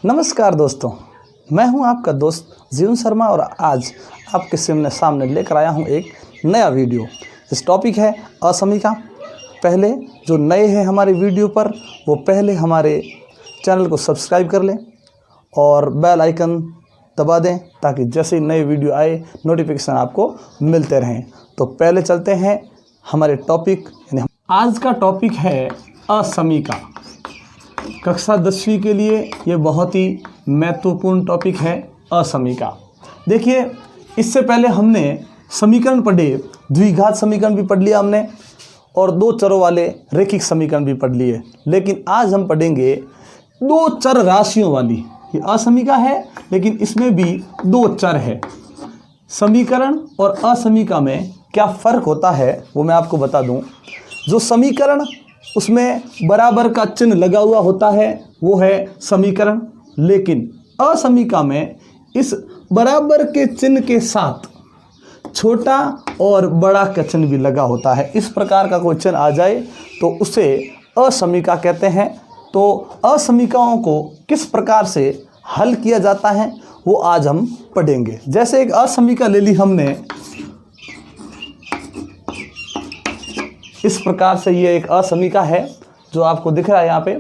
नमस्कार दोस्तों, मैं हूं आपका दोस्त जीवन शर्मा और आज आपके सामने लेकर आया हूं एक नया वीडियो। इस टॉपिक है असमीका। पहले जो नए हैं हमारे वीडियो पर वो पहले हमारे चैनल को सब्सक्राइब कर लें और बेल आइकन दबा दें ताकि जैसे ही नए वीडियो आए नोटिफिकेशन आपको मिलते रहें। तो पहले चलते हैं हमारे टॉपिक। आज का टॉपिक है असमीका। कक्षा 10वीं के लिए ये बहुत ही महत्वपूर्ण टॉपिक है असमीका। देखिए, इससे पहले हमने समीकरण पढ़े, द्विघात समीकरण भी पढ़ लिया हमने और दो चरों वाले रैखिक समीकरण भी पढ़ लिए। लेकिन आज हम पढ़ेंगे दो चर राशियों वाली। ये असमीका है लेकिन इसमें भी दो चर है। समीकरण और असमीका में क्या फ़र्क होता है वो मैं आपको बता दूं। जो समीकरण उसमें बराबर का चिन्ह लगा हुआ होता है वो है समीकरण, लेकिन असमीका में इस बराबर के चिन्ह के साथ छोटा और बड़ा का चिन्ह भी लगा होता है। इस प्रकार का कोई चिन्ह आ जाए तो उसे असमीका कहते हैं। तो असमीकाओं को किस प्रकार से हल किया जाता है वो आज हम पढ़ेंगे। जैसे एक असमीका ले ली हमने, इस प्रकार से ये एक असमीका है जो आपको दिख रहा है यहाँ पे।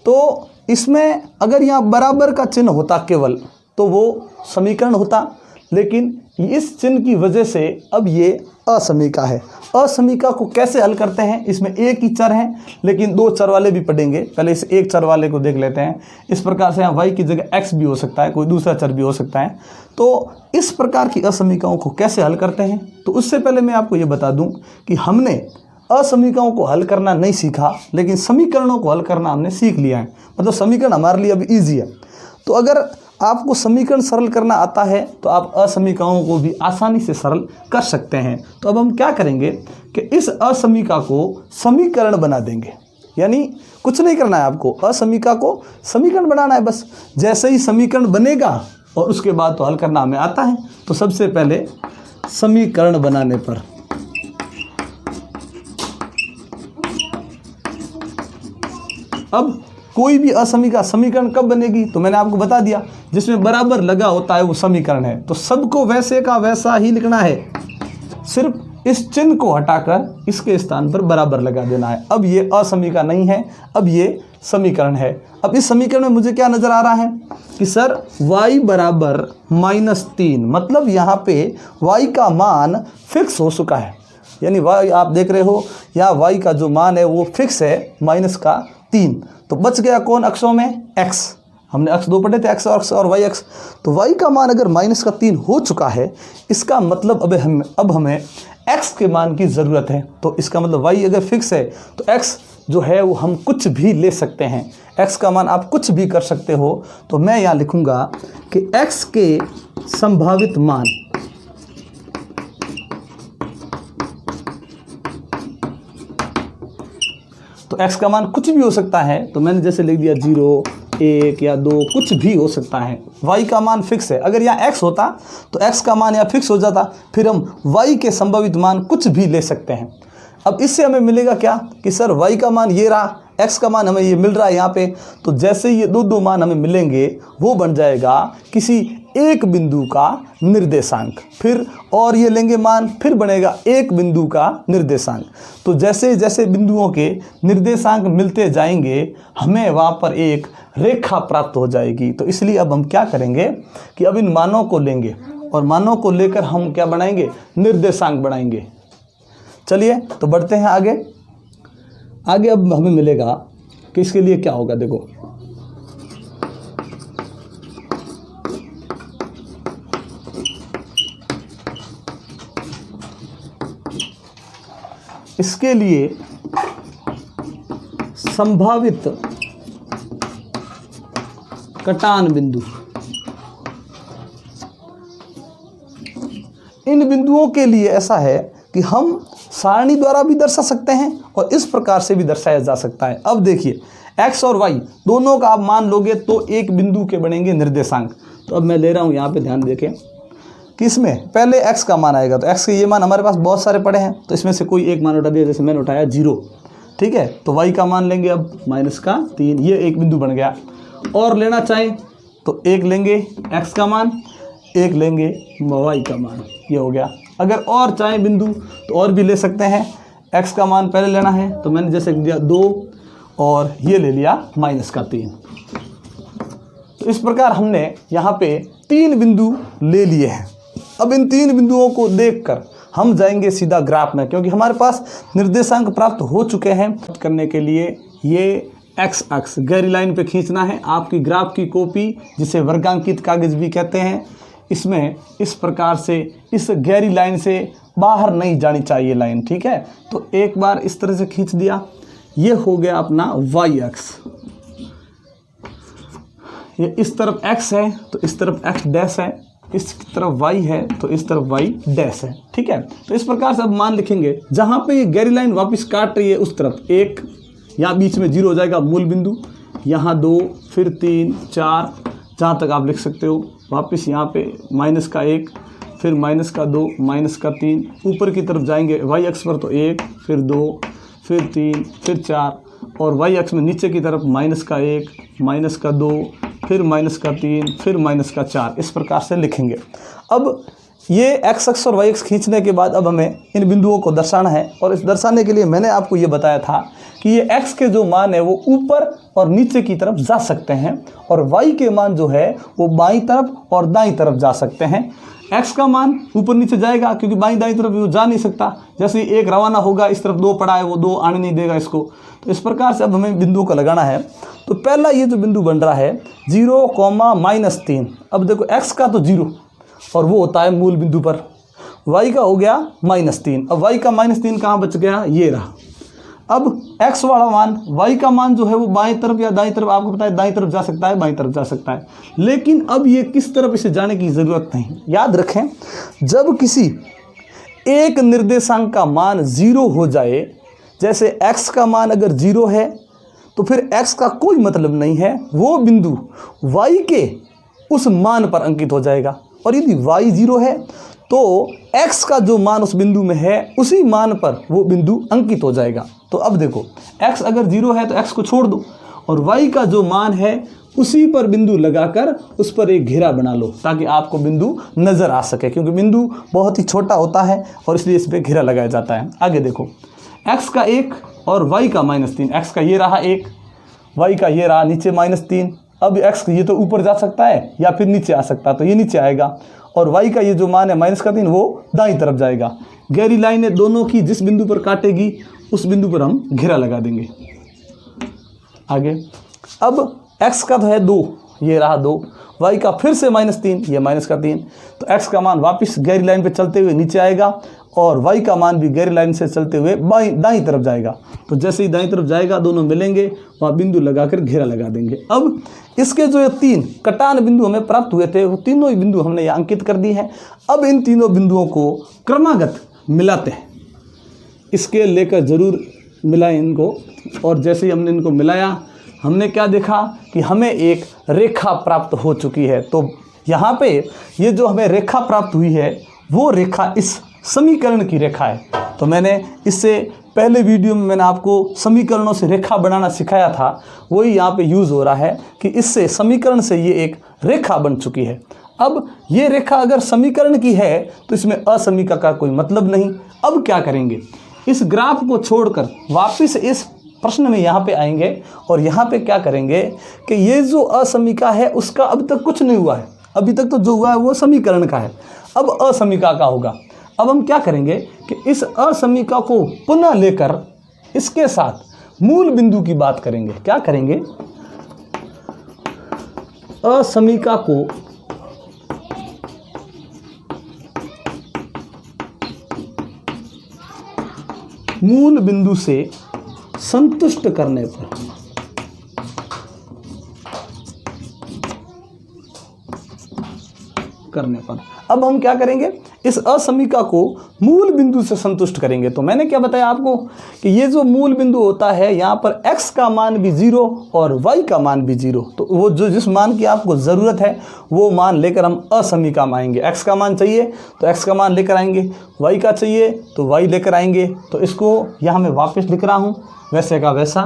तो इसमें अगर यहाँ बराबर का चिन्ह होता केवल तो वो समीकरण होता, लेकिन इस चिन्ह की वजह से अब ये असमीका है। असमीका को कैसे हल करते हैं, इसमें एक ही चर है लेकिन दो चर वाले भी पढ़ेंगे। पहले इस एक चर वाले को देख लेते हैं। इस प्रकार से यहाँ y की जगह x भी हो सकता है, कोई दूसरा चर भी हो सकता है। तो इस प्रकार की असमीकाओं को कैसे हल करते हैं, तो उससे पहले मैं आपको ये बता दूं कि हमने असमीकाओं को हल करना नहीं सीखा लेकिन समीकरणों को हल करना हमने सीख लिया है। मतलब समीकरण हमारे लिए अब ईजी है। तो अगर आपको समीकरण सरल करना आता है तो आप असमीकाओं को भी आसानी से सरल कर सकते हैं। तो अब हम क्या करेंगे कि इस असमीका को समीकरण बना देंगे। यानी कुछ नहीं करना है आपको, असमीका को समीकरण बनाना है बस। जैसे ही समीकरण बनेगा और उसके बाद तो हल करना हमें आता है। तो सबसे पहले समीकरण बनाने पर अब कोई भी असमीका समीकरण कब बनेगी तो मैंने आपको बता दिया, जिसमें बराबर लगा होता है वो समीकरण है। तो सबको वैसे का वैसा ही लिखना है, सिर्फ इस चिन्ह को हटाकर इसके स्थान पर बराबर लगा देना है। अब ये असमीका नहीं है, अब ये समीकरण है। अब इस समीकरण में मुझे क्या नजर आ रहा है कि सर y बराबर -3, मतलब यहाँ पे y का मान फिक्स हो चुका है। यानी y आप देख रहे हो यहाँ y का जो मान है वो फिक्स है -3। तो बच गया कौन अक्षों में, x। हमने अक्ष दो पढ़े थे, x और y अक्ष। तो y का मान अगर -3 हो चुका है, इसका मतलब अब हमें x के मान की ज़रूरत है। तो इसका मतलब y अगर फिक्स है तो x जो है वो हम कुछ भी ले सकते हैं। x का मान आप कुछ भी कर सकते हो। तो मैं यहाँ लिखूँगा कि x के संभावित मान तो x का मान कुछ भी हो सकता है। तो मैंने जैसे लिख दिया 0, 1 या 2, कुछ भी हो सकता है। y का मान फिक्स है। अगर यहाँ x होता तो x का मान यहाँ फिक्स हो जाता, फिर हम y के संभावित मान कुछ भी ले सकते हैं। अब इससे हमें मिलेगा क्या कि सर y का मान ये रहा, x का मान हमें ये मिल रहा है यहाँ पे। तो जैसे ये दो मान हमें मिलेंगे वो बन जाएगा किसी एक बिंदु का निर्देशांक, फिर और ये लेंगे मान, फिर बनेगा एक बिंदु का निर्देशांक। तो जैसे जैसे बिंदुओं के निर्देशांक मिलते जाएंगे हमें वहाँ पर एक रेखा प्राप्त हो जाएगी। तो इसलिए अब हम क्या करेंगे कि अब इन मानों को लेंगे और मानों को लेकर हम क्या बनाएंगे, निर्देशांक बनाएंगे। चलिए तो बढ़ते हैं आगे। अब हमें मिलेगा कि इसके लिए क्या होगा। देखो, इसके लिए संभावित कटान बिंदु, इन बिंदुओं के लिए ऐसा है कि हम सारणी द्वारा भी दर्शा सकते हैं और इस प्रकार से भी दर्शाया जा सकता है। अब देखिए x और y दोनों का आप मान लोगे तो एक बिंदु के बनेंगे निर्देशांक। तो अब मैं ले रहा हूं यहाँ पे, ध्यान देखें कि इसमें पहले x का मान आएगा। तो x के ये मान हमारे पास बहुत सारे पड़े हैं, तो इसमें से कोई एक मान उठा दिया। जैसे मैंने उठाया 0, ठीक है। तो y का मान लेंगे अब -3, ये एक बिंदु बन गया। और लेना चाहें तो एक लेंगे x का मान, एक लेंगे y का मान, ये हो गया। अगर और चाहें बिंदु तो और भी ले सकते हैं। x का मान पहले लेना है तो मैंने जैसे दिया 2 और ये ले लिया -3। तो इस प्रकार हमने यहाँ पे 3 बिंदु ले लिए हैं। अब इन 3 बिंदुओं को देखकर हम जाएंगे सीधा ग्राफ में, क्योंकि हमारे पास निर्देशांक प्राप्त हो चुके हैं। करने के लिए ये x अक्ष गहरी लाइन पे खींचना है। आपकी ग्राफ की कॉपी, जिसे वर्गांकित कागज भी कहते हैं, इसमें इस प्रकार से इस गहरी लाइन से बाहर नहीं जानी चाहिए लाइन, ठीक है। तो एक बार इस तरह से खींच दिया, ये हो गया अपना y अक्ष। ये इस तरफ x है तो इस तरफ x डैश है, इस तरफ y है तो इस तरफ y डैश है, ठीक है। तो इस प्रकार से अब मान लिखेंगे, जहाँ पे ये गहरी लाइन वापस काट रही है उस तरफ 1, यहाँ बीच में 0 हो जाएगा मूल बिंदु, यहाँ 2, फिर 3, 4, जहाँ तक आप लिख सकते हो। वापस यहाँ पे -1, फिर -2, -3, ऊपर की तरफ जाएंगे y अक्ष पर तो 1, फिर 2, फिर 3, फिर 4, और y अक्ष में नीचे की तरफ -1, -2, फिर -3, फिर -4, इस प्रकार से लिखेंगे। अब ये x अक्ष और y अक्ष खींचने के बाद अब हमें इन बिंदुओं को दर्शाना है, और इस दर्शाने के लिए मैंने आपको ये बताया था कि ये x के जो मान है वो ऊपर और नीचे की तरफ जा सकते हैं, और y के मान जो है वो बाईं तरफ और दाईं तरफ जा सकते हैं। x का मान ऊपर नीचे जाएगा क्योंकि बाईं दाईं तरफ वो जा नहीं सकता। जैसे एक रवाना होगा, इस तरफ 2 पड़ा है, वो 2 आने नहीं देगा इसको। तो इस प्रकार से अब हमें बिंदुओं को लगाना है। तो पहला ये जो बिंदु बन रहा है 0, -3। अब देखो x का तो 0 और वो होता है मूल बिंदु पर, y का हो गया -3। अब y का -3 कहाँ बच गया, ये रहा। अब x वाला मान, y का मान जो है वो बाएं तरफ या दाईं तरफ, आपको पता है दाईं तरफ जा सकता है, बाईं तरफ जा सकता है। लेकिन अब ये किस तरफ इसे जाने की ज़रूरत नहीं। याद रखें, जब किसी एक निर्देशांक का मान 0 हो जाए, जैसे x का मान अगर 0 है तो फिर x का कोई मतलब नहीं है, वो बिंदु y के उस मान पर अंकित हो जाएगा। और यदि y 0 है तो x का जो मान उस बिंदु में है उसी मान पर वो बिंदु अंकित हो जाएगा। तो अब देखो, x अगर 0 है तो x को छोड़ दो, और y का जो मान है उसी पर बिंदु लगाकर उस पर एक घेरा बना लो, ताकि आपको बिंदु नज़र आ सके, क्योंकि बिंदु बहुत ही छोटा होता है और इसलिए इस पर घेरा लगाया जाता है। आगे देखो, x का 1 और y का -3। x का ये रहा 1, y का ये रहा नीचे -3। अब x ये तो ऊपर जा सकता है या फिर नीचे आ सकता है, तो ये नीचे आएगा, और y का ये जो मान है -3 वो दाईं तरफ जाएगा। गहरी लाइनें दोनों की जिस बिंदु पर काटेगी उस बिंदु पर हम घेरा लगा देंगे। आगे, अब x का तो है 2, ये रहा 2, y का फिर से -3, ये -3। तो x का मान वापस गहरी लाइन पे चलते हुए नीचे आएगा, और y का मान भी गहरी लाइन से चलते हुए दाईं तरफ जाएगा। तो जैसे ही दाईं तरफ जाएगा दोनों मिलेंगे, वहाँ बिंदु लगाकर घेरा लगा देंगे। अब इसके जो ये 3 कटान बिंदु हमें प्राप्त हुए थे, वो तीनों ही बिंदु हमने यहाँ अंकित कर दी हैं। अब इन तीनों बिंदुओं को क्रमागत मिलाते हैं, इसके लेकर ज़रूर मिलाएं इनको। और जैसे ही हमने इनको मिलाया, हमने क्या देखा कि हमें एक रेखा प्राप्त हो चुकी है। तो यहाँ पे ये जो हमें रेखा प्राप्त हुई है वो रेखा इस समीकरण की रेखा है। तो मैंने इससे पहले वीडियो में मैंने आपको समीकरणों से रेखा बनाना सिखाया था, वही यहाँ पे यूज़ हो रहा है कि इससे समीकरण से ये एक रेखा बन चुकी है। अब ये रेखा अगर समीकरण की है तो इसमें असमीका का कोई मतलब नहीं। अब क्या करेंगे, इस ग्राफ को छोड़कर वापस इस प्रश्न में यहाँ पे आएंगे, और यहाँ पे क्या करेंगे कि ये जो असमीका है उसका अब तक कुछ नहीं हुआ है। अभी तक तो जो हुआ है वो समीकरण का है, अब असमीका का होगा। अब हम क्या करेंगे कि इस असमीका को पुनः लेकर इसके साथ मूल बिंदु की बात करेंगे। क्या करेंगे, असमीका को मूल बिंदु से संतुष्ट करने पर अब हम क्या करेंगे, इस असमीका को मूल बिंदु से संतुष्ट करेंगे। तो मैंने क्या बताया आपको कि ये जो मूल बिंदु होता है, यहाँ पर x का मान भी 0 और y का मान भी 0। तो वो जो जिस मान की आपको ज़रूरत है वो मान लेकर हम असमीका में आएंगे। x का मान चाहिए तो x का मान लेकर आएंगे, y का चाहिए तो y लेकर आएंगे। तो इसको यहाँ मैं वापस लिख रहा हूँ वैसे का वैसा।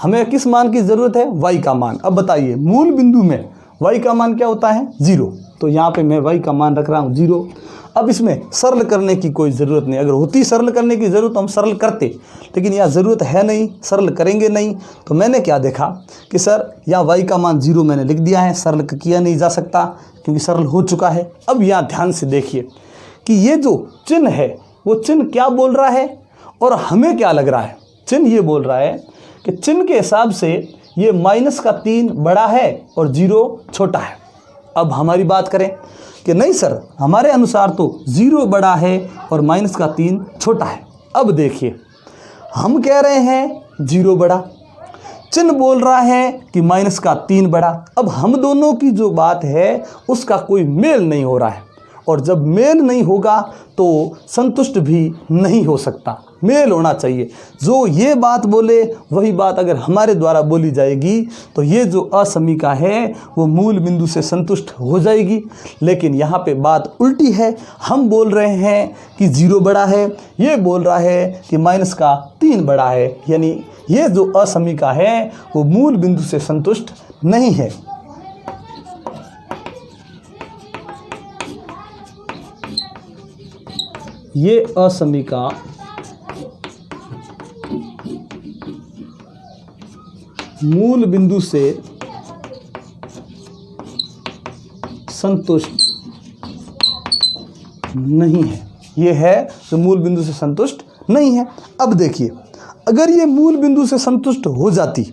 हमें किस मान की ज़रूरत है? y का मान। अब बताइए मूल बिंदु में y का मान क्या होता है? 0। तो यहाँ पे मैं y का मान रख रहा हूँ 0। अब इसमें सरल करने की कोई ज़रूरत नहीं। अगर होती सरल करने की ज़रूरत तो हम सरल करते, लेकिन यहाँ ज़रूरत है नहीं, सरल करेंगे नहीं। तो मैंने क्या देखा कि सर यहाँ y का मान 0 मैंने लिख दिया है, सरल किया नहीं जा सकता क्योंकि सरल हो चुका है। अब यहाँ ध्यान से देखिए कि ये जो चिन्ह है वो चिन्ह क्या बोल रहा है और हमें क्या लग रहा है। चिन्ह ये बोल रहा है कि चिन्ह के हिसाब से ये -3 बड़ा है और 0 छोटा है। अब हमारी बात करें कि नहीं सर, हमारे अनुसार तो 0 बड़ा है और -3 छोटा है। अब देखिए हम कह रहे हैं 0 बड़ा, चिन्ह बोल रहा है कि -3 बड़ा। अब हम दोनों की जो बात है उसका कोई मेल नहीं हो रहा है, और जब मेल नहीं होगा तो संतुष्ट भी नहीं हो सकता। मेल होना चाहिए। जो ये बात बोले वही बात अगर हमारे द्वारा बोली जाएगी तो ये जो असमीका है वो मूल बिंदु से संतुष्ट हो जाएगी। लेकिन यहाँ पे बात उल्टी है। हम बोल रहे हैं कि 0 बड़ा है, ये बोल रहा है कि -3 बड़ा है। यानी ये जो असमीका है वो मूल बिंदु से संतुष्ट नहीं है। ये असमीका मूल बिंदु से संतुष्ट नहीं है। ये है जो मूल बिंदु से संतुष्ट नहीं है। अब देखिए अगर ये मूल बिंदु से संतुष्ट हो जाती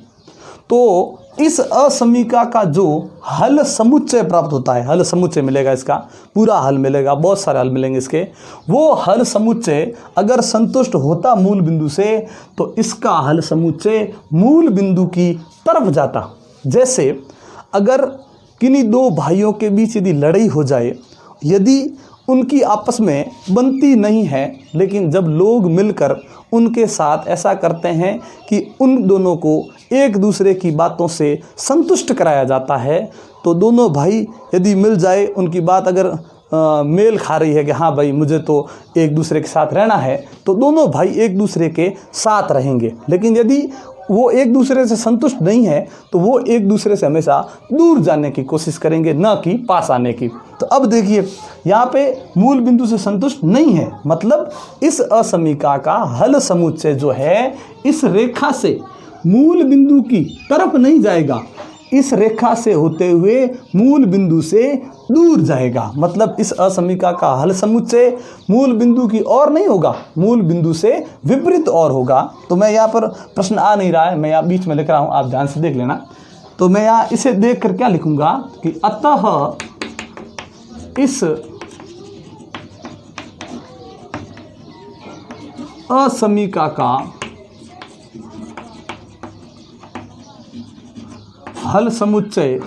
तो इस असमीका का जो हल समुच्चय प्राप्त होता है, हल समुच्चय मिलेगा, इसका पूरा हल मिलेगा, बहुत सारे हल मिलेंगे इसके, वो हल समुच्चय अगर संतुष्ट होता मूल बिंदु से तो इसका हल समुच्चय मूल बिंदु की तरफ जाता। जैसे अगर किन्हीं दो भाइयों के बीच यदि लड़ाई हो जाए, यदि उनकी आपस में बनती नहीं है, लेकिन जब लोग मिलकर उनके साथ ऐसा करते हैं कि उन दोनों को एक दूसरे की बातों से संतुष्ट कराया जाता है, तो दोनों भाई यदि मिल जाए, उनकी बात अगर मेल खा रही है कि हाँ भाई मुझे तो एक दूसरे के साथ रहना है, तो दोनों भाई एक दूसरे के साथ रहेंगे। लेकिन यदि वो एक दूसरे से संतुष्ट नहीं है तो वो एक दूसरे से हमेशा दूर जाने की कोशिश करेंगे, न कि पास आने की। तो अब देखिए यहाँ पे मूल बिंदु से संतुष्ट नहीं है, मतलब इस असमीका का हल समुच्चय जो है इस रेखा से मूल बिंदु की तरफ नहीं जाएगा, इस रेखा से होते हुए मूल बिंदु से दूर जाएगा। मतलब इस असमीका का हल समुच्चय मूल बिंदु की ओर नहीं होगा, मूल बिंदु से विपरीत ओर होगा। तो मैं यहाँ पर प्रश्न आ नहीं रहा है, मैं यहाँ बीच में लिख रहा हूँ, आप ध्यान से देख लेना। तो मैं यहाँ इसे देख कर क्या लिखूंगा कि अतः इस असमीका का हल समुच्चय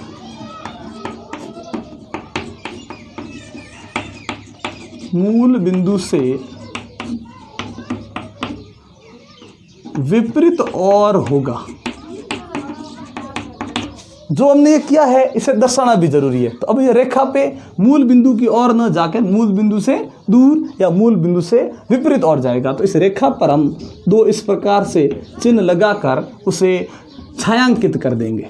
मूल बिंदु से विपरीत और होगा। जो हमने ये किया है इसे दर्शाना भी जरूरी है। तो अब ये रेखा पे मूल बिंदु की ओर न जाकर मूल बिंदु से दूर या मूल बिंदु से विपरीत और जाएगा। तो इस रेखा पर हम दो इस प्रकार से चिन्ह लगाकर उसे छायांकित कर देंगे।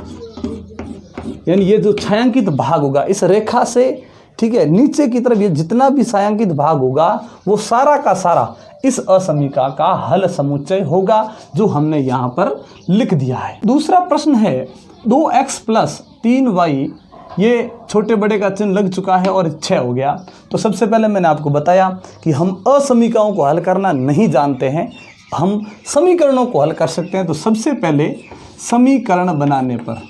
यानी ये जो छायांकित भाग होगा इस रेखा से, ठीक है, नीचे की तरफ ये जितना भी छायांकित भाग होगा वो सारा का सारा इस असमीका का हल समुच्चय होगा, जो हमने यहाँ पर लिख दिया है। दूसरा प्रश्न है 2x + 3y, ये छोटे बड़े का चिन्ह लग चुका है और 6 हो गया। तो सबसे पहले मैंने आपको बताया कि हम असमीकाओं को हल करना नहीं जानते हैं, हम समीकरणों को हल कर सकते हैं। तो सबसे पहले समीकरण बनाने पर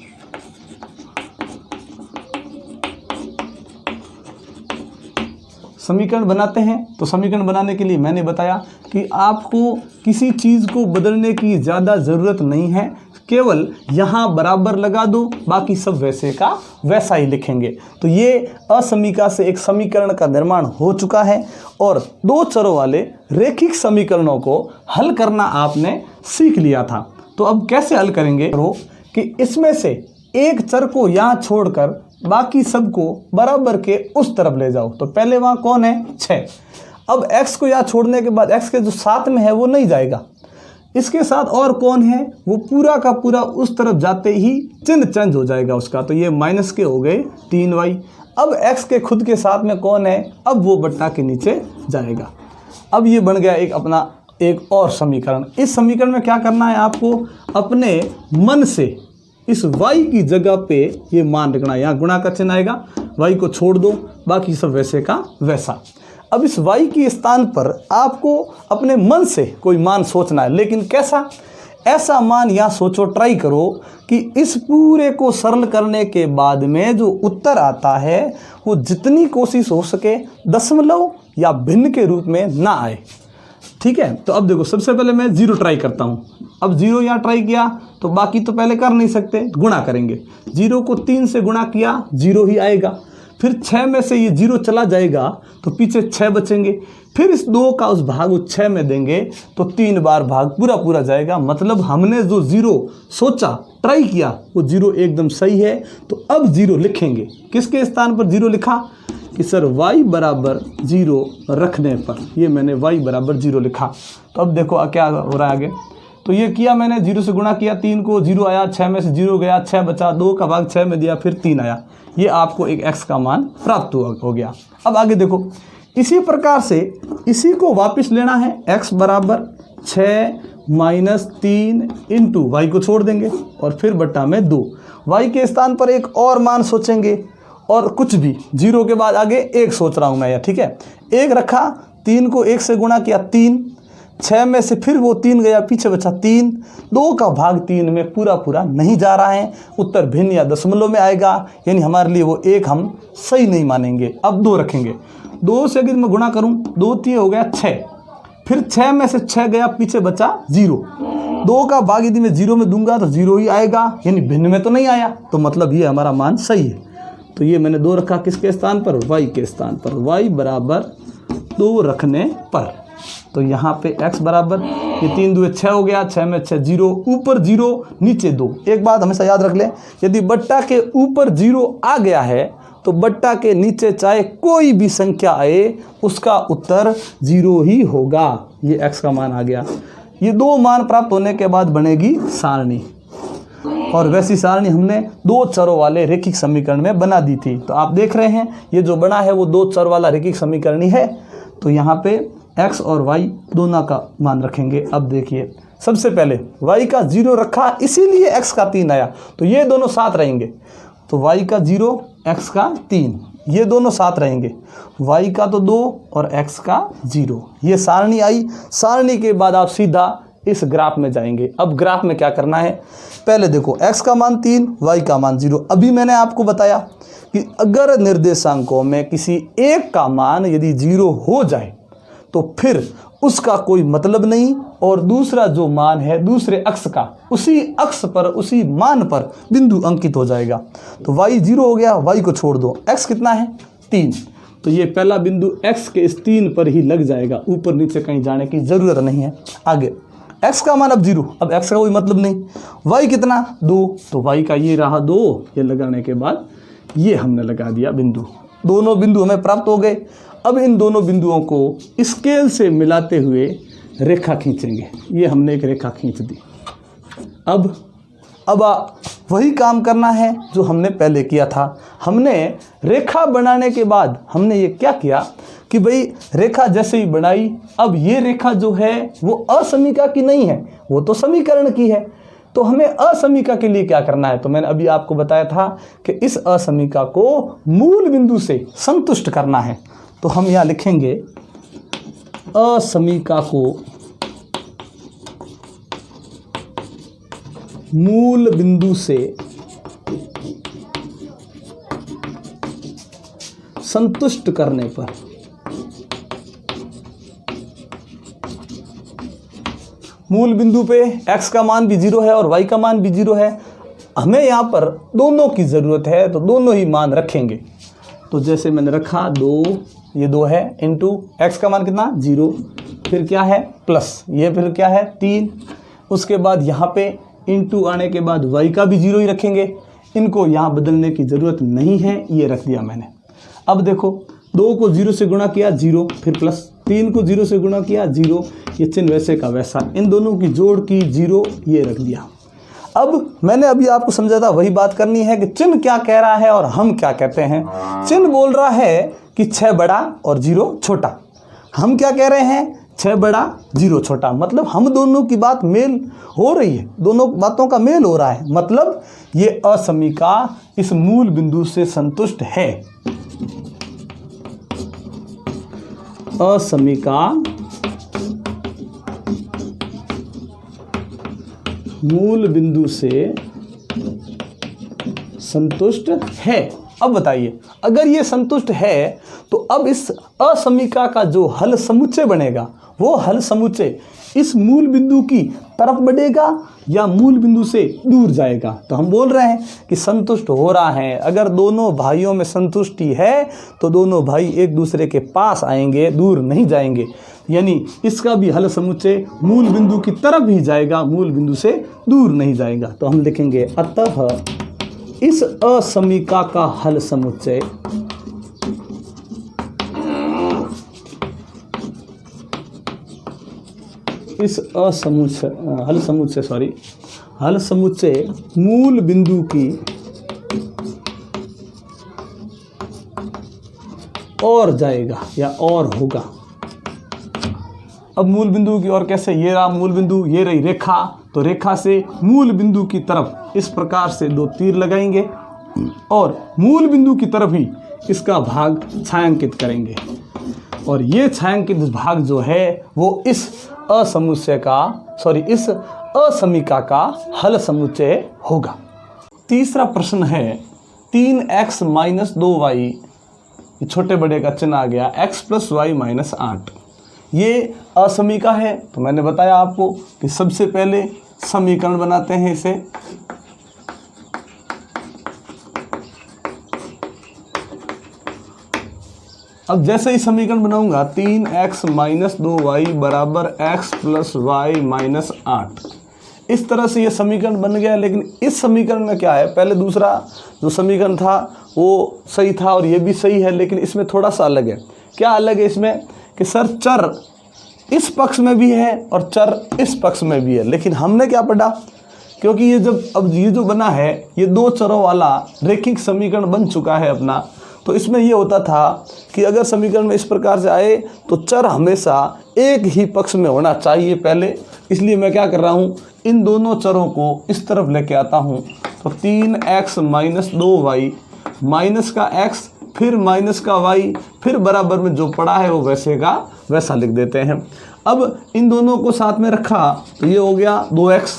समीकरण बनाते हैं। तो समीकरण बनाने के लिए मैंने बताया कि आपको किसी चीज़ को बदलने की ज़्यादा ज़रूरत नहीं है, केवल यहाँ बराबर लगा दो, बाकी सब वैसे का वैसा ही लिखेंगे। तो ये असमीका से एक समीकरण का निर्माण हो चुका है और दो चरों वाले रैखिक समीकरणों को हल करना आपने सीख लिया था। तो अब कैसे हल करेंगे कि इसमें से एक चर को यहाँ छोड़कर बाकी सबको बराबर के उस तरफ ले जाओ। तो पहले वहाँ कौन है? 6। अब x को यहाँ छोड़ने के बाद x के जो साथ में है वो नहीं जाएगा, इसके साथ और कौन है, वो पूरा का पूरा उस तरफ जाते ही चिन्ह चेंज हो जाएगा उसका। तो ये माइनस के हो गए 3y। अब x के खुद के साथ में कौन है, अब वो बट्टा के नीचे जाएगा। अब ये बन गया एक अपना एक और समीकरण। इस समीकरण में क्या करना है आपको, अपने मन से इस y की जगह पे ये मान रखना है। यहाँ गुणा का चिन्ह आएगा, y को छोड़ दो, बाकी सब वैसे का वैसा। अब इस y के स्थान पर आपको अपने मन से कोई मान सोचना है, लेकिन कैसा, ऐसा मान यहाँ सोचो, ट्राई करो कि इस पूरे को सरल करने के बाद में जो उत्तर आता है वो जितनी कोशिश हो सके दशमलव या भिन्न के रूप में ना आए। ठीक है, तो अब देखो सबसे पहले मैं 0 ट्राई करता हूँ। अब 0 यहाँ ट्राई किया तो बाकी तो पहले कर नहीं सकते, गुणा करेंगे। 0 को 3 से गुणा किया 0 ही आएगा। फिर 6 में से ये 0 चला जाएगा तो पीछे 6 बचेंगे। फिर इस 2 का उस भाग उस 6 में देंगे तो 3 बार भाग पूरा पूरा जाएगा। मतलब हमने जो 0 सोचा, ट्राई किया, वो 0 एकदम सही है। तो अब 0 लिखेंगे, किसके स्थान पर 0 लिखा कि सर y बराबर 0 रखने पर, ये मैंने y बराबर 0 लिखा। तो अब देखो क्या हो रहा है आगे। तो ये किया मैंने, 0 से गुणा किया, 3 को 0 आया, 6 में से 0 गया, 6 बचा, 2 का भाग 6 में दिया, फिर 3 आया। ये आपको एक x का मान प्राप्त हो गया। अब आगे देखो, इसी प्रकार से इसी को वापस लेना है। x बराबर 6 माइनस 3 इंटू वाई को छोड़ देंगे और फिर बट्टा में 2। y के स्थान पर एक और मान सोचेंगे और कुछ भी 0 के बाद आगे 1 सोच रहा हूँ मैं, ठीक है। 1 रखा, 3 को 1 से गुणा किया 3, 6 में से फिर वो 3 गया, पीछे बचा 3, 2 का भाग 3 में पूरा पूरा नहीं जा रहा है, उत्तर भिन्न या दशमलव में आएगा, यानी हमारे लिए वो 1 हम सही नहीं मानेंगे। अब 2 रखेंगे, 2 से अगर मैं गुणा करूं 2 3 हो गया 6, फिर 6 में से 6 गया, पीछे बचा 0, 2 का भाग यदि मैं 0 में दूंगा तो 0 ही आएगा, यानी भिन्न में तो नहीं आया, तो मतलब ये हमारा मान सही है। तो ये मैंने 2 रखा किसके स्थान पर, y के स्थान पर, y बराबर 2 रखने पर। तो यहाँ पे x बराबर, ये 3 दूए 6 हो गया, 6 में 6 0, ऊपर 0 नीचे 2। एक बात हमेशा याद रख लें, यदि बट्टा के ऊपर 0 आ गया है तो बट्टा के नीचे चाहे कोई भी संख्या आए उसका उत्तर 0 ही होगा। ये x का मान आ गया। ये 2 मान प्राप्त होने के बाद बनेगी सारणी, और वैसी सारणी हमने 2 चरों वाले रैखिक समीकरण में बना दी थी। तो आप देख रहे हैं ये जो बना है वो 2 चर वाला रैखिक समीकरण ही है। तो यहाँ पे x और y दोनों का मान रखेंगे। अब देखिए, सबसे पहले y का 0 रखा, इसीलिए x का 3 आया, तो ये दोनों साथ रहेंगे। तो y का 0, x का 3, ये दोनों साथ रहेंगे। y का तो 2 और x का 0। ये सारणी आई। सारणी के बाद आप सीधा इस ग्राफ में जाएंगे। अब ग्राफ में क्या करना है, पहले देखो x का मान 3, y का मान 0। अभी मैंने आपको बताया कि अगर निर्देशांकों में किसी एक का मान यदि 0 हो जाए तो फिर उसका कोई मतलब नहीं, और दूसरा जो मान है दूसरे अक्ष का, उसी अक्ष पर उसी मान पर बिंदु अंकित हो जाएगा। तो y 0 हो गया, y को छोड़ दो, x कितना है 3, तो ये पहला बिंदु x के इस 3 पर ही लग जाएगा, ऊपर नीचे कहीं जाने की ज़रूरत नहीं है। आगे x का मान अब 0, अब x का कोई मतलब नहीं। y कितना 2, तो y का ये रहा 2, ये लगाने के बाद ये हमने लगा दिया बिंदु। दोनों बिंदु हमें प्राप्त हो गए। अब इन दोनों बिंदुओं को स्केल से मिलाते हुए रेखा खींचेंगे। ये हमने एक रेखा खींच दी। अब वही काम करना है जो हमने पहले किया था। हमने रेखा बनाने के बाद हमने ये क्या किया कि भाई रेखा जैसे ही बनाई, अब ये रेखा जो है वो असमीका की नहीं है, वो तो समीकरण की है। तो हमें असमीका के लिए क्या करना है, तो मैंने अभी आपको बताया था कि इस असमीका को मूल बिंदु से संतुष्ट करना है। तो हम यहाँ लिखेंगे असमीका को मूल बिंदु से संतुष्ट करने पर मूल बिंदु पे x का मान भी 0 है और y का मान भी 0 है। हमें यहाँ पर दोनों की ज़रूरत है, तो दोनों ही मान रखेंगे। तो जैसे मैंने रखा 2, ये 2 है, इंटू x का मान कितना 0, फिर क्या है प्लस, ये फिर क्या है 3, उसके बाद यहाँ पे इंटू आने के बाद y का भी 0 ही रखेंगे। इनको यहाँ बदलने की ज़रूरत नहीं है, ये रख दिया मैंने। अब देखो 2 को 0 से गुणा किया 0, फिर प्लस 3 को 0 से गुणा किया 0, ये चिन्ह वैसे का वैसा, इन दोनों की जोड़ की 0 ये रख दिया। अब मैंने अभी आपको समझा था वही बात करनी है कि चिन्ह क्या कह रहा है और हम क्या कहते हैं। चिन्ह बोल रहा है कि 6 बड़ा और 0 छोटा, हम क्या कह रहे हैं 6 बड़ा 0 छोटा, मतलब हम दोनों की बात मेल हो रही है, दोनों बातों का मेल हो रहा है, मतलब ये असमीका इस मूल बिंदु से संतुष्ट है। असमीका मूल बिंदु से संतुष्ट है। अब बताइए, अगर ये संतुष्ट है तो अब इस असमीका का जो हल समुच्चय बनेगा वो हल समुच्चय इस मूल बिंदु की तरफ बढ़ेगा या मूल बिंदु से दूर जाएगा। तो हम बोल रहे हैं कि संतुष्ट हो रहा है। अगर दोनों भाइयों में संतुष्टि है तो दोनों भाई एक दूसरे के पास आएंगे, दूर नहीं जाएंगे, यानी इसका भी हल समुच्चय मूल बिंदु की तरफ ही जाएगा, मूल बिंदु से दूर नहीं जाएगा। तो हम लिखेंगे अतः इस असमीका का हल समुच्चय हल समुच्चय मूल बिंदु की और जाएगा या और होगा। अब मूल बिंदु की ओर कैसे, ये रहा मूल बिंदु, ये रही रेखा, तो रेखा से मूल बिंदु की तरफ इस प्रकार से 2 तीर लगाएंगे और मूल बिंदु की तरफ ही इसका भाग छायांकित करेंगे, और ये छायांकित भाग जो है वो इस इस असमीका का हल समुच्चय होगा। तीसरा प्रश्न है 3x - 2y, छोटे बड़े का चिन्ह आ गया, x + y - 8, ये असमीका है। तो मैंने बताया आपको कि सबसे पहले समीकरण बनाते हैं इसे, अब जैसे ही समीकरण बनाऊंगा 3x - 2y = x + y - 8, इस तरह से ये समीकरण बन गया। लेकिन इस समीकरण में क्या है, पहले दूसरा जो समीकरण था वो सही था और ये भी सही है, लेकिन इसमें थोड़ा सा अलग है। क्या अलग है इसमें कि सर चर इस पक्ष में भी है और चर इस पक्ष में भी है, लेकिन हमने क्या पढ़ा, क्योंकि ये जब अब ये जो बना है ये 2 चरों वाला रेखिक समीकरण बन चुका है अपना, तो इसमें ये होता था कि अगर समीकरण में इस प्रकार से आए तो चर हमेशा एक ही पक्ष में होना चाहिए पहले, इसलिए मैं क्या कर रहा हूँ, इन दोनों चरों को इस तरफ लेके आता हूँ। तो 3x - 2y माइनस का x फिर माइनस का y फिर बराबर में जो पड़ा है वो वैसे का वैसा लिख देते हैं। अब इन दोनों को साथ में रखा तो ये हो गया 2x,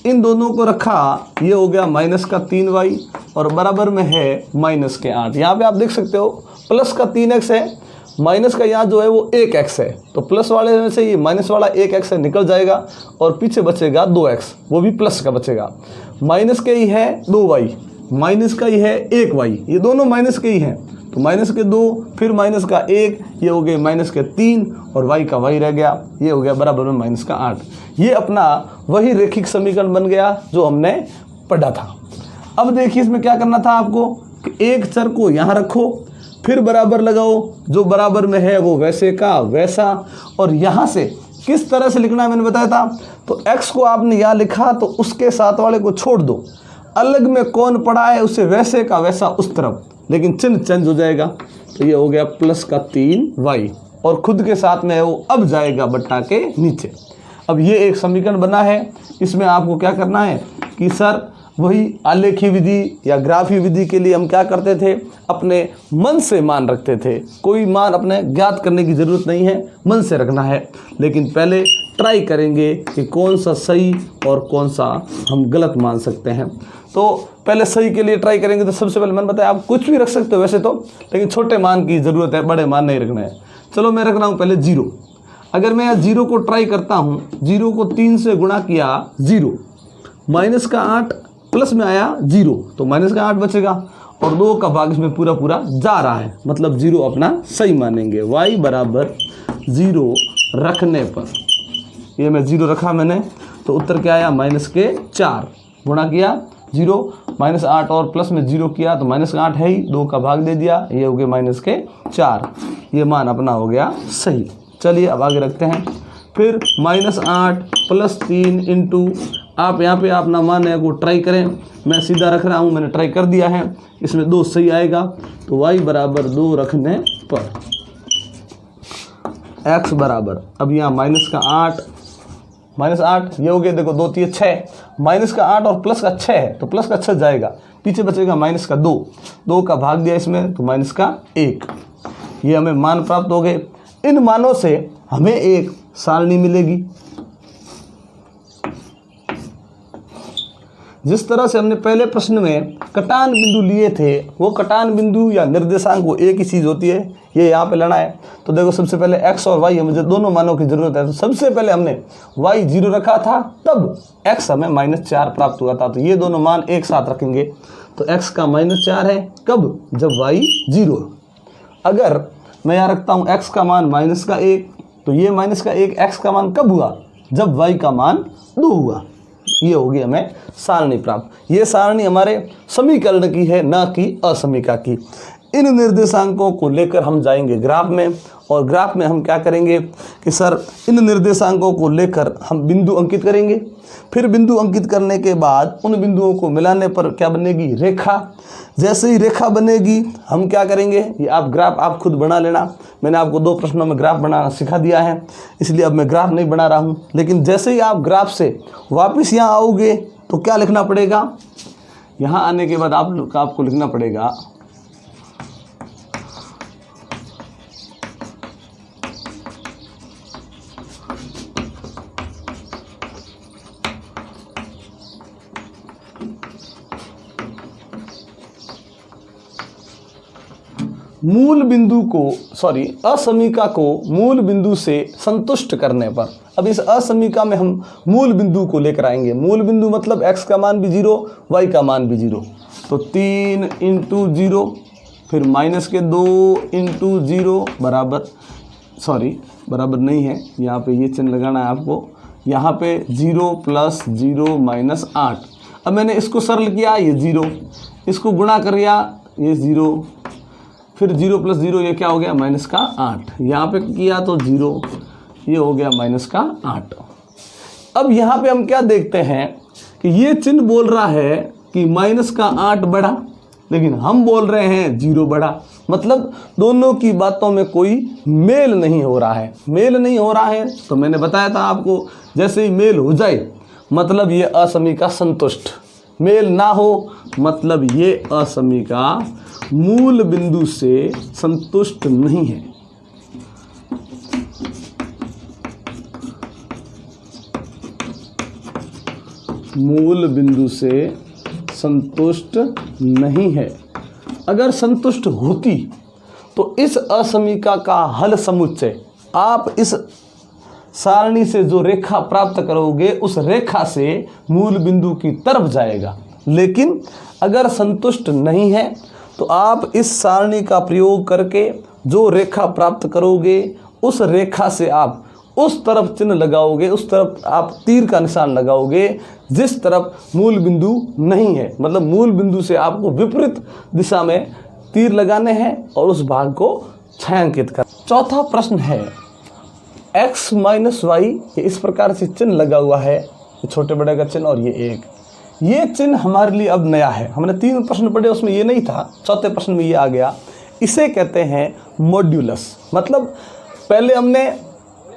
इन दोनों को रखा ये हो गया माइनस का 3y और बराबर में है माइनस के 8। यहाँ पे आप देख सकते हो प्लस का 3x है, माइनस का यहाँ जो है वो 1x है, तो प्लस वाले में से ये माइनस वाला 1x है निकल जाएगा और पीछे बचेगा 2x, वो भी प्लस का बचेगा। माइनस के ही है 2y, माइनस का ही है 1y, ये दोनों माइनस के ही हैं, तो माइनस के 2 फिर माइनस का 1, ये हो गए माइनस के 3 और y का y रह गया, ये हो गया बराबर में माइनस का 8। ये अपना वही रेखिक समीकरण बन गया जो हमने पढ़ा था। अब देखिए इसमें क्या करना था आपको कि एक चर को यहाँ रखो फिर बराबर लगाओ, जो बराबर में है वो वैसे का वैसा, और यहाँ से किस तरह से लिखना है मैंने बताया था। तो x को आपने यहाँ लिखा तो उसके साथ वाले को छोड़ दो, अलग में कौन पड़ा है उसे वैसे का वैसा उस तरफ, लेकिन चिन्ह चेंज हो जाएगा। तो ये हो गया प्लस का 3y और खुद के साथ में है वो अब जाएगा बट्टा के नीचे। अब ये एक समीकरण बना है, इसमें आपको क्या करना है कि सर वही आलेखी विधि या ग्राफी विधि के लिए हम क्या करते थे, अपने मन से मान रखते थे। कोई मान अपने ज्ञात करने की ज़रूरत नहीं है, मन से रखना है। लेकिन पहले ट्राई करेंगे कि कौन सा सही और कौन सा हम गलत मान सकते हैं। तो पहले सही के लिए ट्राई करेंगे। तो सबसे पहले मैंने बताया आप कुछ भी रख सकते हो वैसे तो, लेकिन छोटे मान की ज़रूरत है, बड़े मान नहीं रखने हैं। चलो मैं रख रहा हूँ पहले 0। अगर मैं 0 को ट्राई करता हूँ, 0 को 3 से गुणा किया 0, माइनस का 8 प्लस में आया 0, तो माइनस का 8 बचेगा और 2 का भाग इसमें पूरा पूरा जा रहा है, मतलब 0 अपना सही मानेंगे। y बराबर 0 रखने पर, ये मैं 0 रखा मैंने, तो उत्तर क्या आया माइनस के 4, गुणा किया 0 माइनस 8 और प्लस में 0 किया तो माइनस का 8 है ही, 2 का भाग दे दिया, ये हो गया माइनस के 4। ये मान अपना हो गया सही। चलिए अब आगे रखते हैं। फिर -8 + 3 इंटू, आप यहाँ पे अपना मान को ट्राई करें, मैं सीधा रख रहा हूँ, मैंने ट्राई कर दिया है, इसमें 2 सही आएगा तो y बराबर 2 रखने पर x बराबर, अब यहाँ -8 ये हो गया, देखो 2 3 6, -8 और +6 है तो +6 जाएगा, पीछे बचेगा -2, 2 का भाग दिया इसमें तो -1, ये हमें मान प्राप्त हो गए। इन मानों से हमें एक सारणी मिलेगी। जिस तरह से हमने पहले प्रश्न में कटान बिंदु लिए थे, वो कटान बिंदु या निर्देशांक वो एक ही चीज़ होती है, ये यहाँ पे लेना है। तो देखो सबसे पहले x और y, मुझे दोनों मानों की ज़रूरत है, तो सबसे पहले हमने y 0 रखा था, तब x हमें -4 प्राप्त हुआ था, तो ये दोनों मान एक साथ रखेंगे तो x का -4 है, कब? जब y 0। अगर मैं यहाँ रखता हूँ x का मान -1, तो ये -1 x का मान कब हुआ? जब y का मान 2 हुआ। ये होगी हमें सारणी प्राप्त। ये सारणी हमारे समीकरण की है, ना कि असमीका की। इन निर्देशांकों को लेकर हम जाएंगे ग्राफ में, और ग्राफ में हम क्या करेंगे कि सर इन निर्देशांकों को लेकर हम बिंदु अंकित करेंगे। फिर बिंदु अंकित करने के बाद उन बिंदुओं को मिलाने पर क्या बनेगी? रेखा। जैसे ही रेखा बनेगी हम क्या करेंगे, ये आप ग्राफ आप खुद बना लेना। मैंने आपको 2 प्रश्नों में ग्राफ बनाना सिखा दिया है, इसलिए अब मैं ग्राफ नहीं बना रहा हूँ। लेकिन जैसे ही आप ग्राफ से वापस यहाँ आओगे तो क्या लिखना पड़ेगा? यहाँ आने के बाद आपको लिखना पड़ेगा मूल बिंदु को, असमीका को मूल बिंदु से संतुष्ट करने पर। अब इस असमीका में हम मूल बिंदु को लेकर आएंगे। मूल बिंदु मतलब x का मान भी 0, y का मान भी 0, तो 3 × 0, फिर -2 × 0 बराबर, बराबर नहीं है, यहाँ पे ये चिन्ह लगाना है आपको, यहाँ पे 0 + 0 -8। अब मैंने इसको सरल किया, ये 0, इसको गुणा कर लिया, ये 0, फिर 0 + 0 ये क्या हो गया? -8। यहाँ पे किया तो 0, ये हो गया -8। अब यहाँ पे हम क्या देखते हैं कि ये चिन्ह बोल रहा है कि -8 बढ़ा, लेकिन हम बोल रहे हैं 0 बढ़ा। मतलब दोनों की बातों में कोई मेल नहीं हो रहा है। मेल नहीं हो रहा है तो मैंने बताया था आपको, जैसे ही मेल हो जाए मतलब ये असमीका संतुष्ट, मेल ना हो मतलब ये असमीका मूल बिंदु से संतुष्ट नहीं है। मूल बिंदु से संतुष्ट नहीं है। अगर संतुष्ट होती तो इस असमीका का हल समुच्चय आप इस सारणी से जो रेखा प्राप्त करोगे उस रेखा से मूल बिंदु की तरफ जाएगा। लेकिन अगर संतुष्ट नहीं है तो आप इस सारणी का प्रयोग करके जो रेखा प्राप्त करोगे उस रेखा से आप उस तरफ चिन्ह लगाओगे, उस तरफ आप तीर का निशान लगाओगे जिस तरफ मूल बिंदु नहीं है। मतलब मूल बिंदु से आपको विपरीत दिशा में तीर लगाने हैं और उस भाग को छायांकित कर। चौथा प्रश्न है x - y, ये इस प्रकार से चिन्ह लगा हुआ है, ये छोटे बड़े का चिन्ह और ये एक, ये चिन्ह हमारे लिए अब नया है। हमने 3 प्रश्न पढ़े उसमें ये नहीं था, चौथे प्रश्न में ये आ गया। इसे कहते हैं मॉड्यूलस। मतलब पहले हमने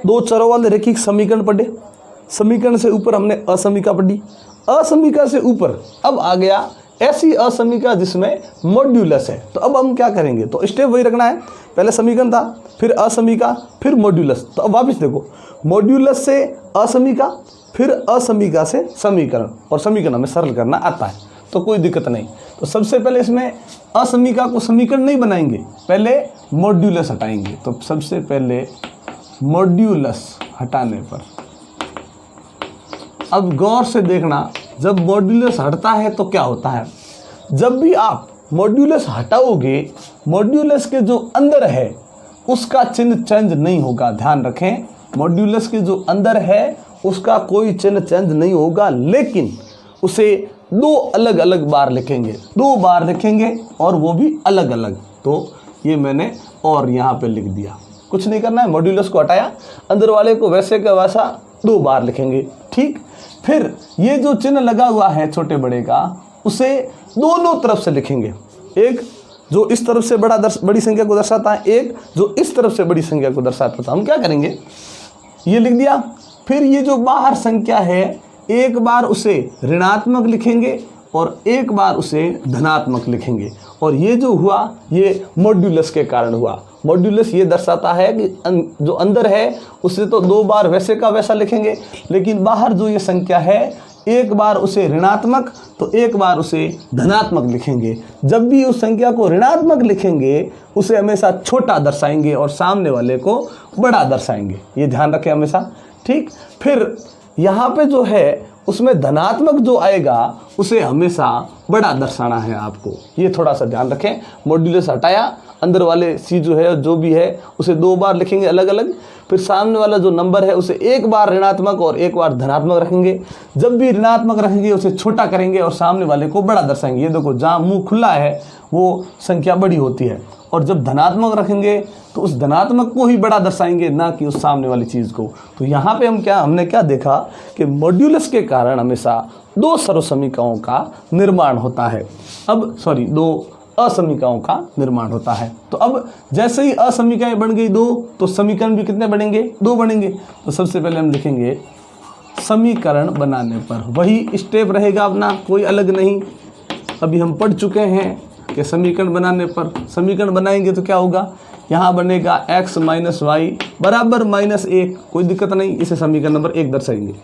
2 चरों वाले रैखिक समीकरण पढ़े, समीकरण से ऊपर हमने असमीका पढ़ी, असमीका से ऊपर अब आ गया ऐसी असमीका जिसमें मॉड्यूलस है। तो अब हम क्या करेंगे, तो स्टेप वही रखना है, पहले समीकरण था, फिर असमीका, फिर मॉड्यूलस। तो अब वापस देखो, मॉड्यूलस से असमीका, फिर असमीका से समीकरण, और समीकरण हमें सरल करना आता है तो कोई दिक्कत नहीं। तो सबसे पहले इसमें असमीका को समीकरण नहीं बनाएंगे, पहले मॉड्यूलस हटाएंगे। तो सबसे पहले मॉड्यूलस हटाने पर, अब गौर से देखना, जब मॉड्यूलस हटता है तो क्या होता है, जब भी आप मॉड्यूलस हटाओगे मॉड्यूलस के जो अंदर है उसका चिन्ह चेंज नहीं होगा। ध्यान रखें, मॉड्यूलस के जो अंदर है उसका कोई चिन्ह चेंज नहीं होगा, लेकिन उसे 2 अलग अलग बार लिखेंगे, 2 बार लिखेंगे और वो भी अलग अलग। तो ये मैंने और यहाँ पे लिख दिया। कुछ नहीं करना है, मॉड्यूलस को हटाया, अंदर वाले को वैसे का वैसा 2 बार लिखेंगे। ठीक, फिर ये जो चिन्ह लगा हुआ है छोटे बड़े का, उसे दोनों तरफ से लिखेंगे। एक जो इस तरफ से बड़ी संख्या को दर्शाता है, एक जो इस तरफ से बड़ी संख्या को दर्शाता है। हम क्या करेंगे, ये लिख दिया। फिर ये जो बाहर संख्या है, एक बार उसे ऋणात्मक लिखेंगे और एक बार उसे धनात्मक लिखेंगे। और ये जो हुआ, ये मॉड्यूलस के कारण हुआ। मॉड्यूलस ये दर्शाता है कि जो अंदर है उसे तो 2 बार वैसे का वैसा लिखेंगे, लेकिन बाहर जो ये संख्या है, एक बार उसे ऋणात्मक तो एक बार उसे धनात्मक लिखेंगे। जब भी उस संख्या को ऋणात्मक लिखेंगे, उसे हमेशा छोटा दर्शाएंगे और सामने वाले को बड़ा दर्शाएंगे। ये ध्यान रखें हमेशा। ठीक, फिर यहाँ पे जो है उसमें धनात्मक जो आएगा उसे हमेशा बड़ा दर्शाना है आपको, ये थोड़ा सा ध्यान रखें। मॉड्यूलस हटाया, अंदर वाले सी जो है जो भी है उसे 2 बार लिखेंगे अलग अलग। फिर सामने वाला जो नंबर है उसे एक बार ऋणात्मक और एक बार धनात्मक रखेंगे। जब भी ऋणात्मक रखेंगे उसे छोटा करेंगे और सामने वाले को बड़ा दर्शाएंगे। ये देखो, जहाँ मुंह खुला है वो संख्या बड़ी होती है, और जब धनात्मक रखेंगे तो उस धनात्मक को ही बड़ा दर्शाएंगे, ना कि उस सामने वाली चीज़ को। तो यहाँ पे हमने क्या देखा कि मॉड्यूलस के कारण हमेशा 2 सर्वसमीकाओं का निर्माण होता है। 2 असमीकाओं का निर्माण होता है। तो अब जैसे ही असमीकाएं बन गई 2, तो समीकरण भी कितने बनेंगे, 2 बनेंगे। तो सबसे पहले हम लिखेंगे समीकरण बनाने पर, वही स्टेप रहेगा अपना, कोई अलग नहीं। अभी हम पढ़ चुके हैं कि समीकरण बनाने पर समीकरण बनाएंगे तो क्या होगा, यहाँ बनेगा x माइनस वाई बराबर -1, कोई दिक्कत नहीं, इसे समीकरण नंबर 1 दर्शाएंगे।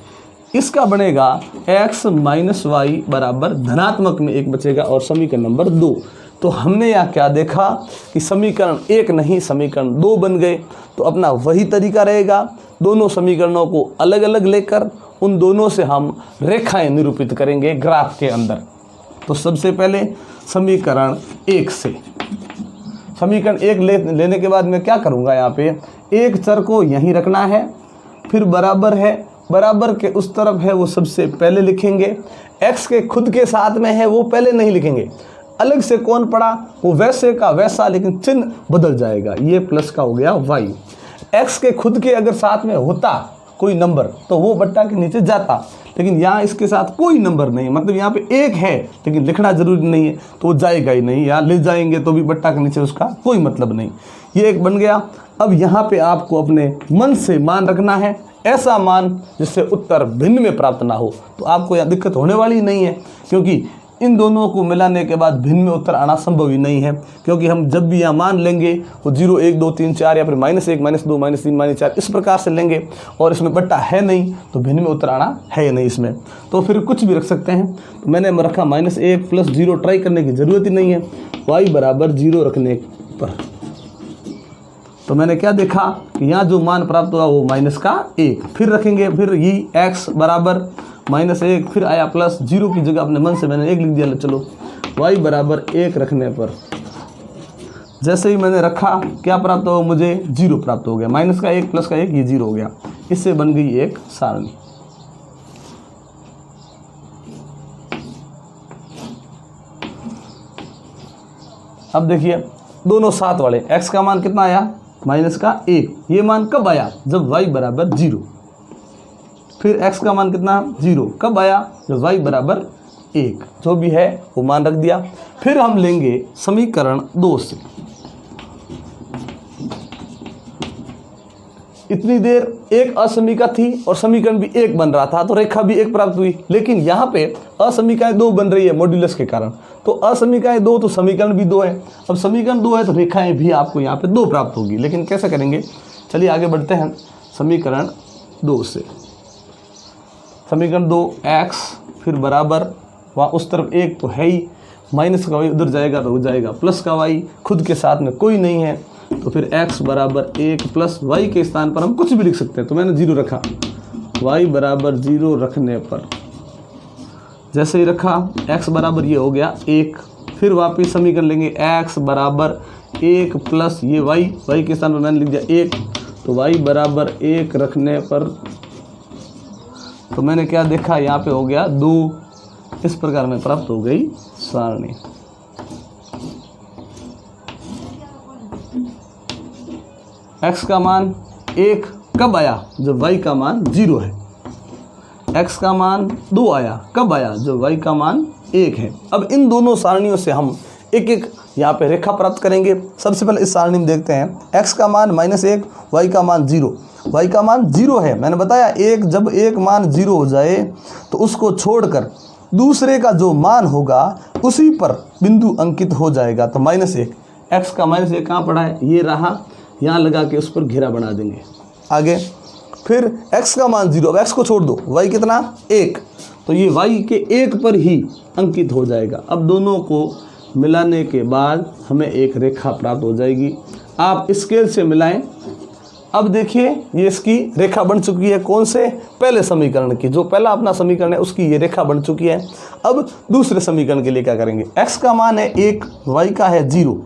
इसका बनेगा x माइनस वाई बराबर धनात्मक में 1 बचेगा और समीकरण नंबर 2। तो हमने यहाँ क्या देखा कि समीकरण 1 नहीं, समीकरण 2 बन गए। तो अपना वही तरीका रहेगा, दोनों समीकरणों को अलग अलग लेकर उन दोनों से हम रेखाएं निरूपित करेंगे ग्राफ के अंदर। तो सबसे पहले समीकरण 1 से, समीकरण 1 लेने के बाद मैं क्या करूँगा, यहाँ पे एक चर को यहीं रखना है, फिर बराबर है, बराबर के उस तरफ है वो सबसे पहले लिखेंगे। x के खुद के साथ में है वो पहले नहीं लिखेंगे, अलग से कौन पड़ा वो वैसे का वैसा, लेकिन चिन्ह बदल जाएगा, ये प्लस का हो गया y। x के खुद के अगर साथ में होता कोई नंबर तो वो बट्टा के नीचे जाता, लेकिन यहाँ इसके साथ कोई नंबर नहीं, मतलब यहाँ पे 1 है लेकिन लिखना जरूरी नहीं है तो वो जाएगा ही नहीं, यहाँ ले जाएंगे तो भी बट्टा के नीचे उसका कोई मतलब नहीं। ये एक बन गया। अब यहाँ पे आपको अपने मन से मान रखना है, ऐसा मान जिससे उत्तर भिन्न में प्राप्त ना हो। तो आपको यहाँ दिक्कत होने वाली नहीं है, क्योंकि इन दोनों को मिलाने के बाद भिन्न में उत्तर आना संभव ही नहीं है, क्योंकि हम जब भी यहाँ मान लेंगे वो 0, 1, 2, 3, 4 या फिर -1, -2, -3, -4 इस प्रकार से लेंगे, और इसमें बट्टा है नहीं तो भिन्न में उत्तर आना है ही नहीं इसमें। तो फिर कुछ भी रख सकते हैं। तो मैंने रखा -1 + 0, ट्राई करने की ज़रूरत ही नहीं है, y बराबर 0 रखने पर। तो मैंने क्या देखा कि यहाँ जो मान प्राप्त हुआ वो -1, फिर रखेंगे, फिर ये x बराबर -1, फिर आया +0 की जगह अपने मन से मैंने 1 लिख दिया। चलो y बराबर 1 रखने पर जैसे ही मैंने रखा क्या प्राप्त हुआ मुझे, 0 प्राप्त हो गया। -1 + 1 ये 0 हो गया। इससे बन गई एक सारणी। अब देखिए दोनों साथ वाले, x का मान कितना आया -1, ये मान कब आया जब y बराबर 0। फिर x का मान कितना 0 कब आया जब y बराबर 1, जो भी है वो मान रख दिया। फिर हम लेंगे समीकरण 2 से। इतनी देर एक असमीका थी और समीकरण भी 1 बन रहा था, तो रेखा भी 1 प्राप्त हुई, लेकिन यहाँ पे असमीकाएं 2 बन रही है मॉड्यूलस के कारण। तो असमीकाएं 2 तो समीकरण भी 2 है। अब समीकरण 2 है तो रेखाएं भी आपको यहाँ पे 2 प्राप्त होगी, लेकिन कैसे करेंगे, चलिए आगे बढ़ते हैं। समीकरण 2 से, समीकरण 2 x फिर बराबर वहाँ उस तरफ 1 तो है ही, माइनस का y उधर जाएगा तो हो जाएगा प्लस का y, खुद के साथ में कोई नहीं है तो फिर x बराबर 1 प्लस y के स्थान पर हम कुछ भी लिख सकते हैं। तो मैंने 0 रखा, y बराबर 0 रखने पर जैसे ही रखा x बराबर ये हो गया 1, फिर वापिस समीकरण लेंगे x बराबर 1 प्लस ये y के स्थान पर मैंने लिख दिया 1, तो y बराबर 1 रखने पर तो मैंने क्या देखा यहाँ पे हो गया 2। इस प्रकार में प्राप्त हो गई सारणी। x का मान 1 कब आया? जब y का मान 0 है। x का मान 2 आया कब आया? जब y का मान 1 है। अब इन दोनों सारणियों से हम एक एक यहाँ पे रेखा प्राप्त करेंगे। सबसे पहले इस सारणी में देखते हैं। x का मान -1, y का मान 0। y का मान 0 है, मैंने बताया जब एक मान 0 हो जाए तो उसको छोड़कर दूसरे का जो मान होगा उसी पर बिंदु अंकित हो जाएगा। तो -1, x का -1 कहाँ पड़ा है? ये रहा, यहाँ लगा के उस पर घेरा बना देंगे। आगे फिर x का मान 0, अब x को छोड़ दो, y कितना? 1, तो ये y के 1 पर ही अंकित हो जाएगा। अब दोनों को मिलाने के बाद हमें एक रेखा प्राप्त हो जाएगी। आप स्केल से मिलाएं। अब देखिए ये इसकी रेखा बन चुकी है। कौन से? पहले समीकरण की, जो पहला अपना समीकरण है उसकी ये रेखा बन चुकी है। अब दूसरे समीकरण के लिए क्या करेंगे? x का मान है 1, y का है 0।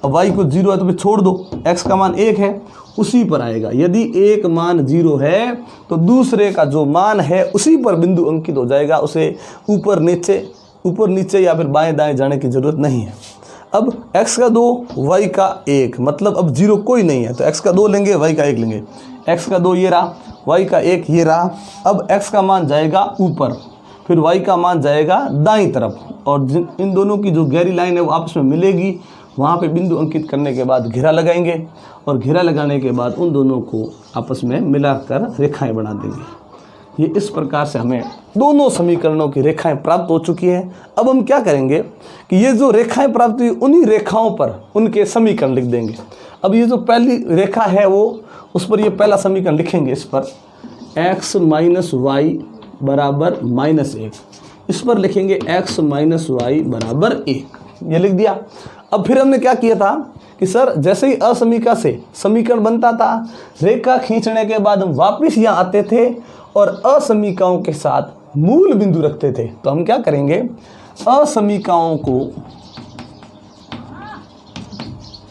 अब y को 0 है तो फिर छोड़ दो, x का मान 1 है, उसी पर आएगा। यदि एक मान 0 है तो दूसरे का जो मान है उसी पर बिंदु अंकित हो जाएगा। उसे ऊपर नीचे या फिर बाएं दाएं जाने की जरूरत नहीं है। अब x का 2, y का 1, मतलब अब 0 कोई नहीं है तो x का 2 लेंगे, y का 1 लेंगे। x का 2 ये रहा, y का 1 ये रहा। अब x का मान जाएगा ऊपर, फिर y का मान जाएगा दाईं तरफ, और इन दोनों की जो गहरी लाइन है वो आपस में मिलेगी। वहाँ पे बिंदु अंकित करने के बाद घेरा लगाएंगे, और घेरा लगाने के बाद उन दोनों को आपस में मिलाकर रेखाएं बना देंगे। ये इस प्रकार से हमें दोनों समीकरणों की रेखाएं प्राप्त हो चुकी हैं। अब हम क्या करेंगे कि ये जो रेखाएं प्राप्त हुई उन्हीं रेखाओं पर उनके समीकरण लिख देंगे। अब ये जो पहली रेखा है वो उस पर ये पहला समीकरण लिखेंगे। इस पर x माइनस वाई बराबर -1, इस पर लिखेंगे x माइनस वाई बराबर 1। ये लिख दिया। अब फिर हमने क्या किया था कि सर जैसे ही असमीका से समीकरण बनता था, रेखा खींचने के बाद हम वापस यहाँ आते थे और असमीकाओं के साथ मूल बिंदु रखते थे। तो हम क्या करेंगे? असमीकाओं को,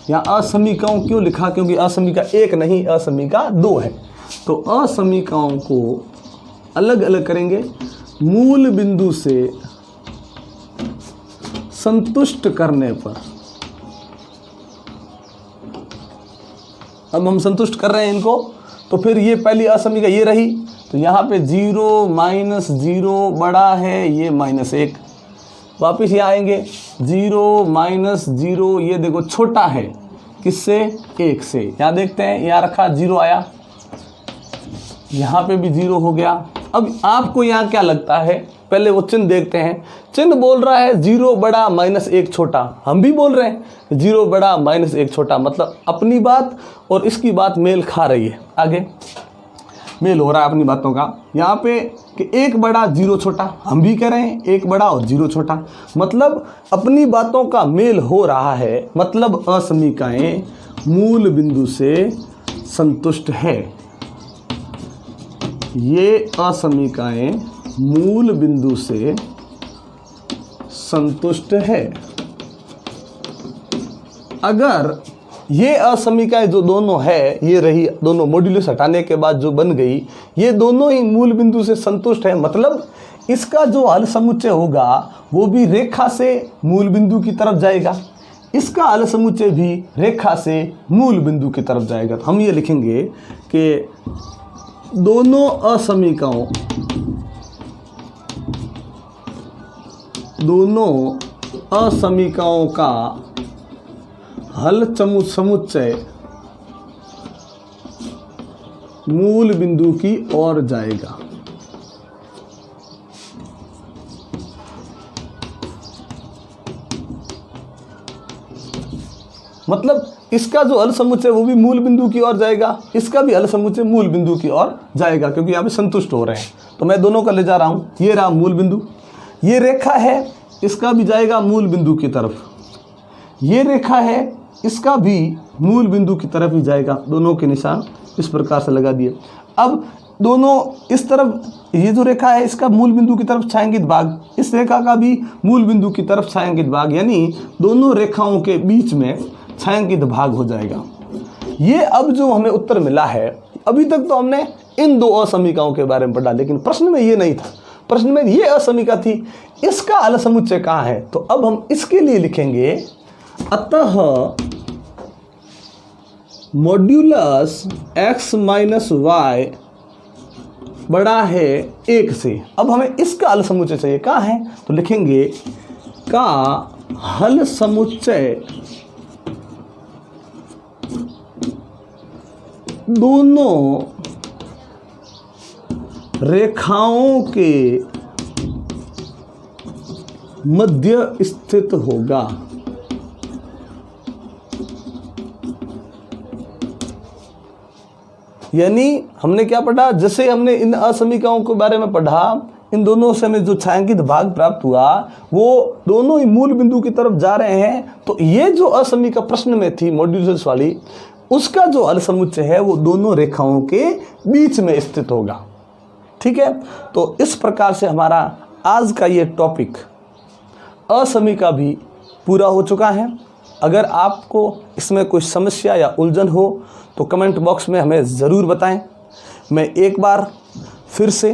यहाँ असमीकाओं क्यों लिखा? क्योंकि असमीका 1 नहीं, असमीका 2 है। तो असमीकाओं को अलग अलग करेंगे, मूल बिंदु से संतुष्ट करने पर। अब हम संतुष्ट कर रहे हैं इनको, तो फिर ये पहली असमीका ये रही, तो यहाँ पे 0 -0 बड़ा है, ये -1। वापिस यहाँ आएंगे, 0 -0 ये देखो छोटा है, किससे? 1 से। यहाँ देखते हैं, यहाँ रखा 0 आया, यहाँ पे भी 0 हो गया। अब आपको यहाँ क्या लगता है? पहले वो चिन्ह देखते हैं। चिन्ह बोल रहा है 0 बड़ा -1 छोटा। हम भी बोल रहे हैं 0 बड़ा -1 छोटा, मतलब अपनी बात और इसकी बात मेल खा रही है। आगे मेल हो रहा है अपनी बातों का। यहाँ पे कि 1 बड़ा 0 छोटा, हम भी कह रहे हैं 1 बड़ा और 0 छोटा, मतलब अपनी बातों का मेल हो रहा है। मतलब असमीकाएं मूल बिंदु से संतुष्ट है। ये असमीकाएं मूल बिंदु से संतुष्ट है। अगर ये असमीकाएं जो दोनों है, ये रही दोनों मॉड्यूलस हटाने के बाद जो बन गई, ये दोनों ही मूल बिंदु से संतुष्ट है, मतलब इसका जो हल समुच्चय होगा वो भी रेखा से मूल बिंदु की तरफ जाएगा, इसका हल समुच्चय भी रेखा से मूल बिंदु की तरफ जाएगा। तो हम ये लिखेंगे कि दोनों असमीकाओं का हल समुच्चय मूल बिंदु की ओर जाएगा। मतलब इसका जो हल समुच्चय वो भी मूल बिंदु की ओर जाएगा, इसका भी हल समुच्चय मूल बिंदु की ओर जाएगा, क्योंकि यहाँ पे संतुष्ट हो रहे हैं। तो मैं दोनों का ले जा रहा हूँ। ये रहा मूल बिंदु, ये रेखा है, इसका भी जाएगा मूल बिंदु की तरफ। ये रेखा है, इसका भी मूल बिंदु की तरफ ही जाएगा। दोनों के निशान इस प्रकार से लगा दिए। अब दोनों इस तरफ, ये जो रेखा है इसका मूल बिंदु की तरफ छायांकित भाग, इस रेखा का भी मूल बिंदु की तरफ छायांकित भाग, यानी दोनों रेखाओं के बीच में छायांकित भाग हो जाएगा। ये अब जो हमें उत्तर मिला है, अभी तक तो हमने इन दो असमीकाओं के बारे में पढ़ा, लेकिन प्रश्न में ये नहीं था। प्रश्न में ये असमीका थी, इसका हल समुच्चय कहाँ है? तो अब हम इसके लिए लिखेंगे, अतः मॉड्यूलस x माइनस वाई बड़ा है 1 से। अब हमें इसका हल समुच्चय चाहिए। क्या है तो लिखेंगे का हल समुच्चय दोनों रेखाओं के मध्य स्थित होगा। यानी हमने क्या पढ़ा, जैसे हमने इन असमीकाओं के बारे में पढ़ा, इन दोनों से हमें जो छायांकित भाग प्राप्त हुआ वो दोनों ही मूल बिंदु की तरफ जा रहे हैं। तो ये जो असमीका प्रश्न में थी मॉड्यूलस वाली, उसका जो हल समुच्चय है वो दोनों रेखाओं के बीच में स्थित होगा। ठीक है, तो इस प्रकार से हमारा आज का ये टॉपिक असमीका भी पूरा हो चुका है। अगर आपको इसमें कोई समस्या या उलझन हो तो कमेंट बॉक्स में हमें ज़रूर बताएं। मैं एक बार फिर से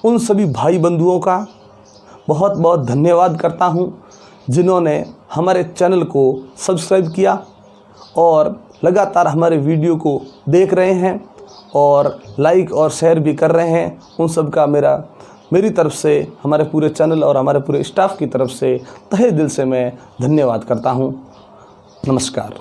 उन सभी भाई बंधुओं का बहुत बहुत धन्यवाद करता हूं जिन्होंने हमारे चैनल को सब्सक्राइब किया और लगातार हमारे वीडियो को देख रहे हैं और लाइक और शेयर भी कर रहे हैं। उन सब का मेरी तरफ से, हमारे पूरे चैनल और हमारे पूरे स्टाफ की तरफ से तहे दिल से मैं धन्यवाद करता हूं। नमस्कार।